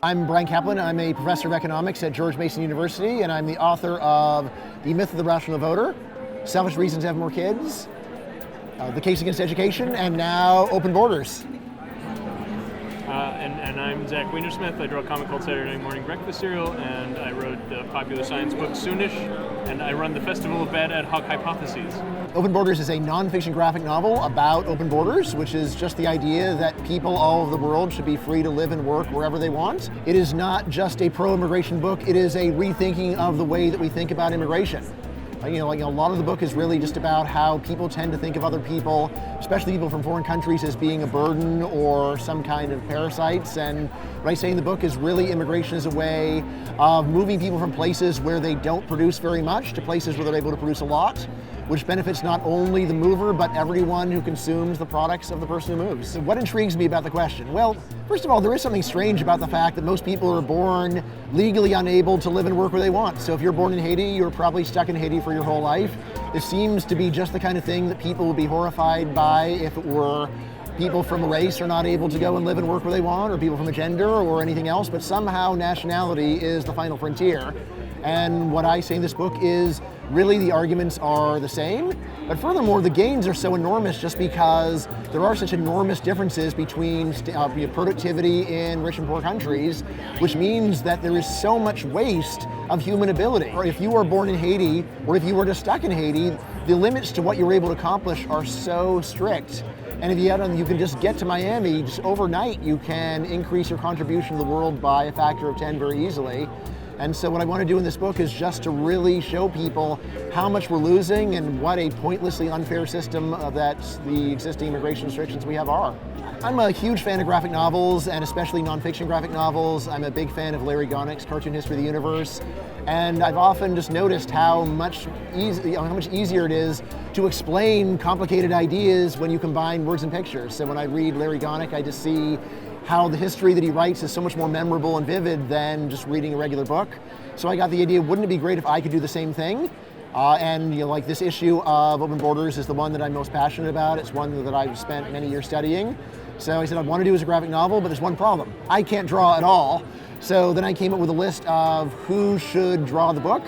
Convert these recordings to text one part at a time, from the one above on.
I'm Bryan Caplan. I'm a professor of economics at George Mason University, and I'm the author of The Myth of the Rational Voter, Selfish Reasons to Have More Kids, The Case Against Education, and now Open Borders. And I'm Zach Weinersmith. I draw a comic called Saturday Morning Breakfast Cereal, and I wrote the popular science book Soonish, and I run the Festival of Bad Ad Hoc Hypotheses. Open Borders is a non-fiction graphic novel about open borders, which is just the idea that people all over the world should be free to live and work wherever they want. It is not just a pro-immigration book, it is a rethinking of the way that we think about immigration. A lot of the book is really just about how people tend to think of other people, especially people from foreign countries, as being a burden or some kind of parasites. And what I say in the book is really immigration is a way of moving people from places where they don't produce very much to places where they're able to produce a lot, which benefits not only the mover, but everyone who consumes the products of the person who moves. So what intrigues me about the question? Well, first of all, there is something strange about the fact that most people are born legally unable to live and work where they want. So if you're born in Haiti, you're probably stuck in Haiti for your whole life. This seems to be just the kind of thing that people would be horrified by if it were people from a race are not able to go and live and work where they want, or people from a gender or anything else, but somehow nationality is the final frontier. And what I say in this book is really the arguments are the same, but furthermore, the gains are so enormous just because there are such enormous differences between productivity in rich and poor countries, which means that there is so much waste of human ability. Or if you are born in Haiti, or if you were just stuck in Haiti, the limits to what you're able to accomplish are so strict. And if you can just get to Miami, just overnight, you can increase your contribution to the world by a factor of 10 very easily. And so what I want to do in this book is just to really show people how much we're losing and what a pointlessly unfair system that the existing immigration restrictions we have are. I'm a huge fan of graphic novels, and especially nonfiction graphic novels. I'm a big fan of Larry Gonic's Cartoon History of the Universe, and I've often just noticed how much easier it is to explain complicated ideas when you combine words and pictures. So when I read Larry Gonic, I just see how the history that he writes is so much more memorable and vivid than just reading a regular book. So I got the idea, wouldn't it be great if I could do the same thing? And this issue of Open Borders is the one that I'm most passionate about. It's one that I've spent many years studying. So I said I'd want to do as a graphic novel, but there's one problem. I can't draw at all. So then I came up with a list of who should draw the book.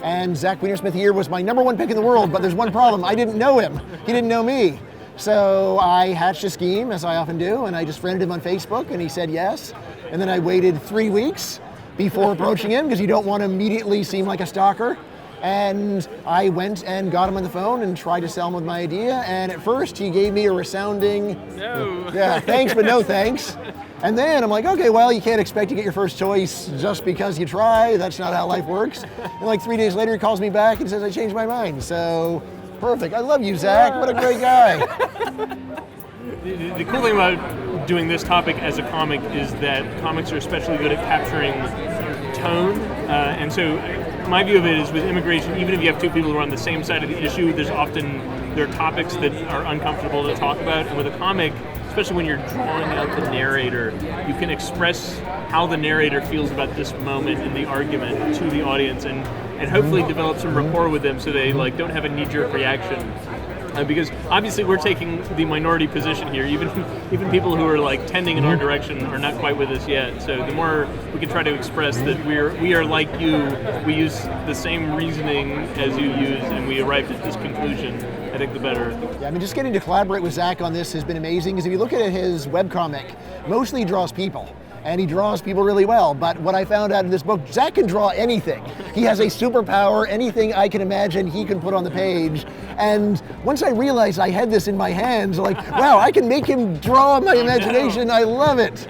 And Zach Weinersmith here was my #1 pick in the world, but there's one problem. I didn't know him. He didn't know me. So I hatched a scheme, as I often do, and I just friended him on Facebook, and he said yes. And then I waited 3 weeks before approaching him, because you don't want to immediately seem like a stalker. And I went and got him on the phone and tried to sell him with my idea. And at first, he gave me a resounding, no. Yeah, thanks, but no thanks. And then I'm like, okay, well, you can't expect to get your first choice just because you try. That's not how life works. And like 3 days later, he calls me back and says, I changed my mind. So perfect. I love you, Zach. What a great guy. The cool thing about doing this topic as a comic is that comics are especially good at capturing tone. And so my view of it is with immigration, even if you have two people who are on the same side of the issue, there are topics that are uncomfortable to talk about. And with a comic, especially when you're drawing out the narrator, you can express how the narrator feels about this moment in the argument to the audience, and hopefully develop some rapport with them so they don't have a knee-jerk reaction. Because obviously we're taking the minority position here. Even people who are tending in our direction are not quite with us yet. So the more we can try to express that we are like you, we use the same reasoning as you use, and we arrived at this conclusion, I think the better. Yeah, just getting to collaborate with Zach on this has been amazing, because if you look at his webcomic, mostly he draws people. And he draws people really well. But what I found out in this book, Zach can draw anything. He has a superpower. Anything I can imagine, he can put on the page. And once I realized I had this in my hands, wow, I can make him draw my imagination. I love it.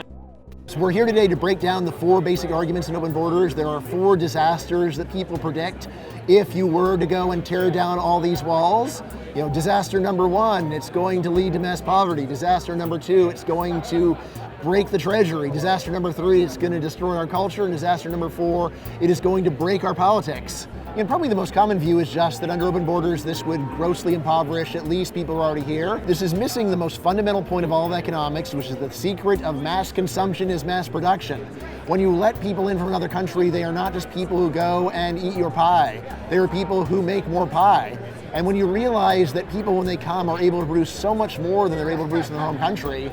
So we're here today to break down the 4 basic arguments in Open Borders. There are 4 disasters that people predict if you were to go and tear down all these walls. Disaster number 1, it's going to lead to mass poverty. Disaster number 2, it's going to break the treasury. Disaster number 3, it's going to destroy our culture. And disaster number 4, it is going to break our politics. And probably the most common view is just that under Open Borders, this would grossly impoverish at least people who are already here. This is missing the most fundamental point of all of economics, which is the secret of mass consumption is mass production. When you let people in from another country, they are not just people who go and eat your pie. They are people who make more pie. And when you realize that people, when they come, are able to produce so much more than they're able to produce in their home country,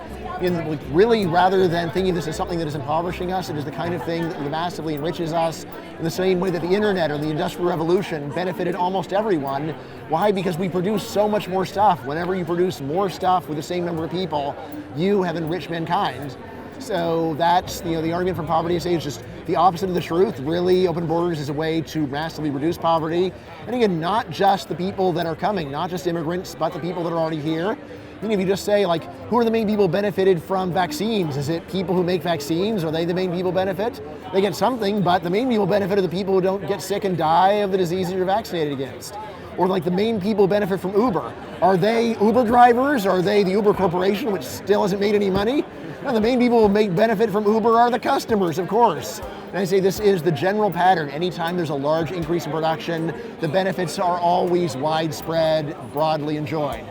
really, rather than thinking this is something that is impoverishing us, it is the kind of thing that massively enriches us in the same way that the internet or the Industrial Revolution benefited almost everyone. Why? Because we produce so much more stuff. Whenever you produce more stuff with the same number of people, you have enriched mankind. So that's, the argument from poverty is just the opposite of the truth. Really, open borders is a way to massively reduce poverty. And again, not just the people that are coming, not just immigrants, but the people that are already here. If you just say, who are the main people benefited from vaccines? Is it people who make vaccines? Are they the main people benefit? They get something, but the main people benefit are the people who don't get sick and die of the diseases you're vaccinated against. Or the main people benefit from Uber. Are they Uber drivers? Are they the Uber corporation, which still hasn't made any money? No, the main people who benefit from Uber are the customers, of course. And I say this is the general pattern. Anytime there's a large increase in production, the benefits are always widespread, broadly enjoyed.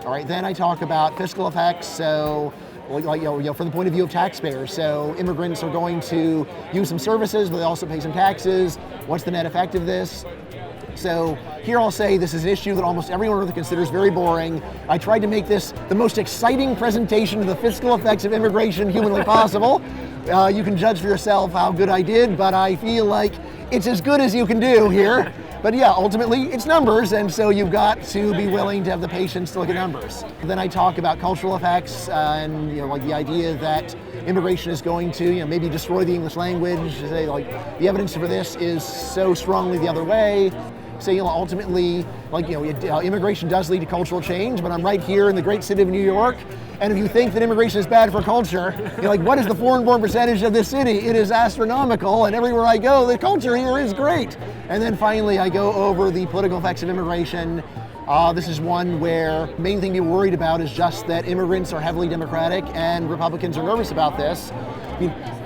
All right, then I talk about fiscal effects. So, from the point of view of taxpayers. So immigrants are going to use some services, but they also pay some taxes. What's the net effect of this? So here I'll say this is an issue that almost everyone considers very boring. I tried to make this the most exciting presentation of the fiscal effects of immigration humanly possible. You can judge for yourself how good I did, but I feel like it's as good as you can do here. But yeah, ultimately it's numbers, and so you've got to be willing to have the patience to look at numbers. Then I talk about cultural effects and the idea that immigration is going to maybe destroy the English language. Say the evidence for this is so strongly the other way. Say ultimately immigration does lead to cultural change, but I'm right here in the great city of New York. And if you think that immigration is bad for culture, what is the foreign-born percentage of this city? It is astronomical, and everywhere I go, the culture here is great. And then finally, I go over the political effects of immigration. This is one where the main thing to be worried about is just that immigrants are heavily Democratic, and Republicans are nervous about this.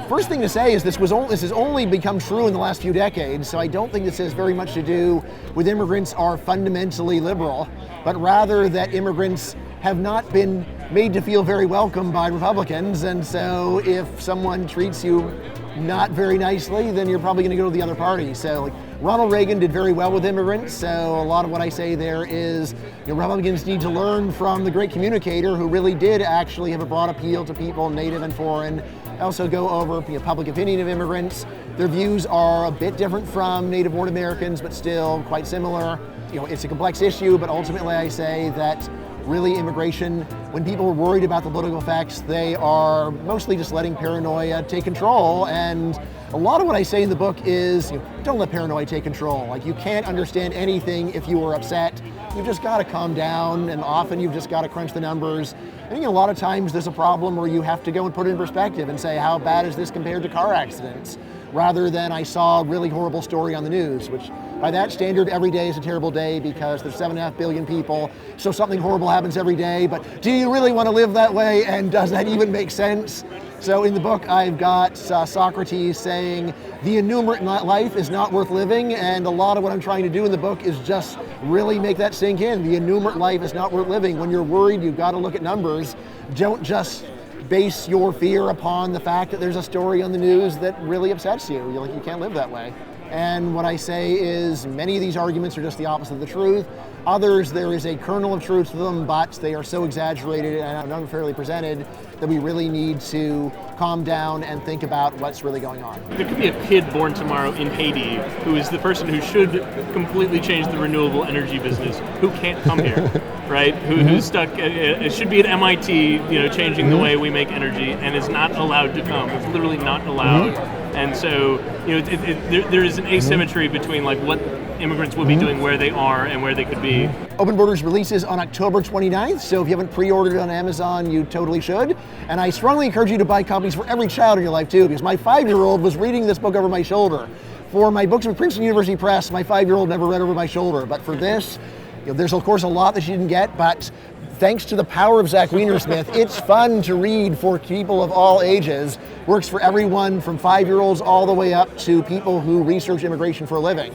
First thing to say is this has only become true in the last few decades, so I don't think this has very much to do with immigrants are fundamentally liberal, but rather that immigrants have not been made to feel very welcome by Republicans, and so if someone treats you not very nicely, then you're probably going to go to the other party. So Ronald Reagan did very well with immigrants, so a lot of what I say there is Republicans need to learn from the great communicator who really did actually have a broad appeal to people, native and foreign. I also go over public opinion of immigrants. Their views are a bit different from native-born Americans, but still quite similar. It's a complex issue, but ultimately I say that really immigration, when people are worried about the political effects, they are mostly just letting paranoia take control. And a lot of what I say in the book is don't let paranoia take control. You can't understand anything if you are upset. You've just got to calm down, and often you've just got to crunch the numbers. I think a lot of times there's a problem where you have to go and put it in perspective and say, how bad is this compared to car accidents? Rather than I saw a really horrible story on the news, which by that standard, every day is a terrible day because there's 7.5 billion people, so something horrible happens every day, but do you really want to live that way, and does that even make sense? So in the book, I've got Socrates saying, the innumerate life is not worth living, and a lot of what I'm trying to do in the book is just really make that sink in. The innumerate life is not worth living. When you're worried, you've got to look at numbers. Don't just base your fear upon the fact that there's a story on the news that really upsets you. You can't live that way. And what I say is many of these arguments are just the opposite of the truth. Others, there is a kernel of truth to them, but they are so exaggerated and unfairly presented that we really need to calm down and think about what's really going on. There could be a kid born tomorrow in Haiti who is the person who should completely change the renewable energy business, who can't come here, right? Who's stuck, it should be at MIT, changing the way we make energy, and is not allowed to come. It's literally not allowed. And so, there is an asymmetry between what immigrants will be doing where they are and where they could be. Open Borders releases on October 29th, so if you haven't pre-ordered it on Amazon, you totally should. And I strongly encourage you to buy copies for every child in your life too, because my 5-year-old was reading this book over my shoulder. For my books with Princeton University Press, my 5-year-old never read over my shoulder. But for this, there's of course a lot that she didn't get, but thanks to the power of Zach Weinersmith, it's fun to read for people of all ages. Works for everyone from 5-year-olds all the way up to people who research immigration for a living.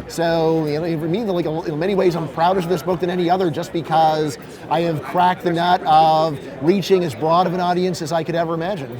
So, for me, in many ways, I'm prouder of this book than any other, just because I have cracked the nut of reaching as broad of an audience as I could ever imagine.